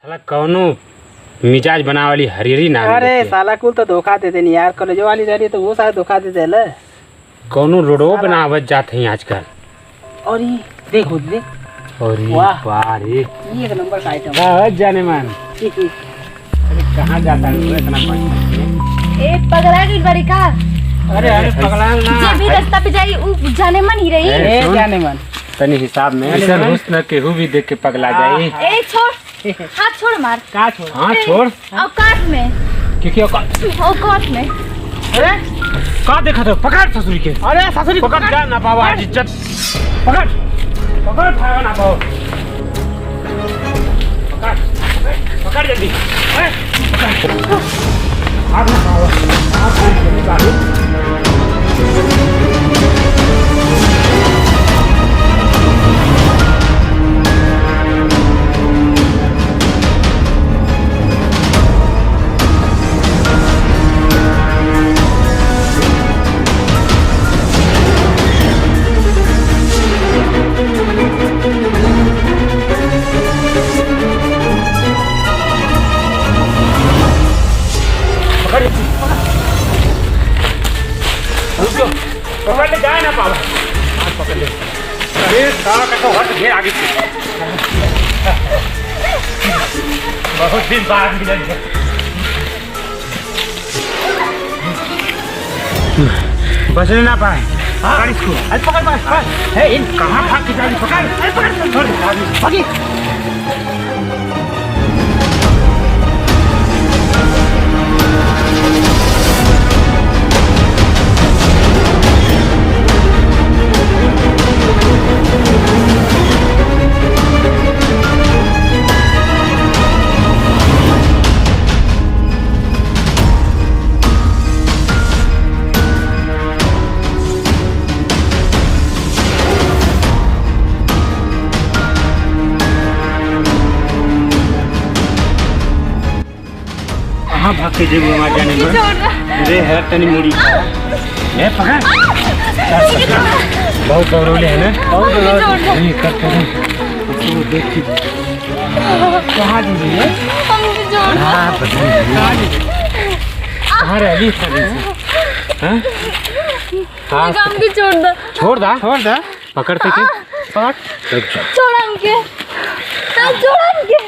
साला कौनो मिजाज बना वाली हरियरी ना। अरे साला कुल तो धोखा देते नहीं यार, कॉलेजो वाली रही तो वो सारा धोखा देते ले। कौनो रोडो बनावत जाते हैं आजकल। और ये देखो देख, और वाह। ये ये एक नंबर का आइटम जाने मन। अरे कहाँ जाता है इतना ए पगला गई बड़ी का। अरे अरे पगला ना, जे भी रास्ता पे जाई उ जाने मन ही रही। ए जाने मन तनी हिसाब में ऐसा हुस्न केहू भी देख के पगला जाए। ए छोड़, हाथ छोड़ मार। का छोड़? हाँ छोड़। औकात में, क्योंकि औकात में। अरे का देखा तो पकड़ ससुरी के। अरे ससुरी पकड़ जा ना पावा आज इज्जत। पकड़ पकड़ खाएगा ना पाओ। पकड़ पकड़ जल्दी। पकड़ आग ना पाओ। आग जल्दी बालू। पकड़ ले जाए ना पावा। पकड़ ले। अरे साला का तो हट घेर आगे से। बहुत दिन बाद मिलन है। बचने ना पाए। पकड़ इसको। अरे पकड़ बस। है इन कहाँ भाग के जाएगी? पकड़। अरे पकड़ छोड़। भागी। कहाँ भाग के जेब में जाने में? अरे है तनी मुड़ी। मैं पकड़। बहुत दौड़ौले है ना? बहुत दौड़ौले। ये कर कर। उसको देख के। कहाँ जी है? हाँ पता नहीं। कहाँ रह गई साली से? हाँ? हाँ छोड़ दो, छोड़ दा। छोड़ दा। पकड़ते के? पकड़। छोड़ हमके, छोड़ हमके,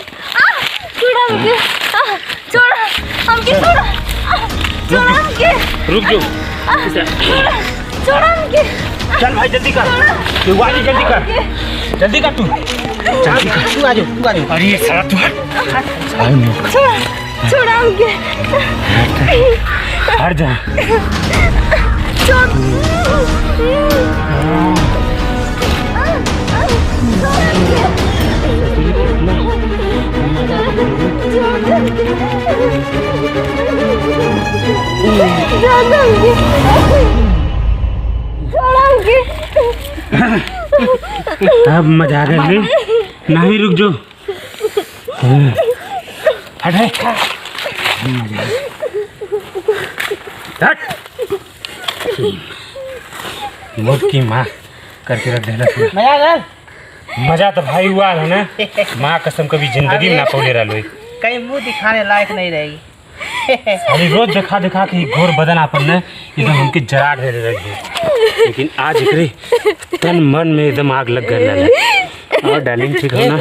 छोड़ हमके, छोड़ हमके, छोड़ हमके, रुक जाओ। छोड़ हमके। चल भाई जल्दी कर। तू वाली जल्दी कर। जल्दी कर तू। जल्दी कर। तू आ जाओ, तू आ जाओ। अरे ये साला तू हट। छोड़ हमके। हट जा। छोड़। अब मजा आ गया। नहीं रुक जाओ। हट है। हट। मुझ की माँ करके रख देना। मजा आ गया? मजा तो भाई हुआ है ना। माँ कसम कभी जिंदगी में ना पौले रहा लोई। कहीं मुंह दिखाने लायक नहीं रहेगी। अरे रोज देखा देखा के घोर बदन आपन ने एकदम हमके जरा दे रही है। लेकिन आज एकरे तन मन में एकदम आग लग गया। और डार्लिंग ठीक हो ना?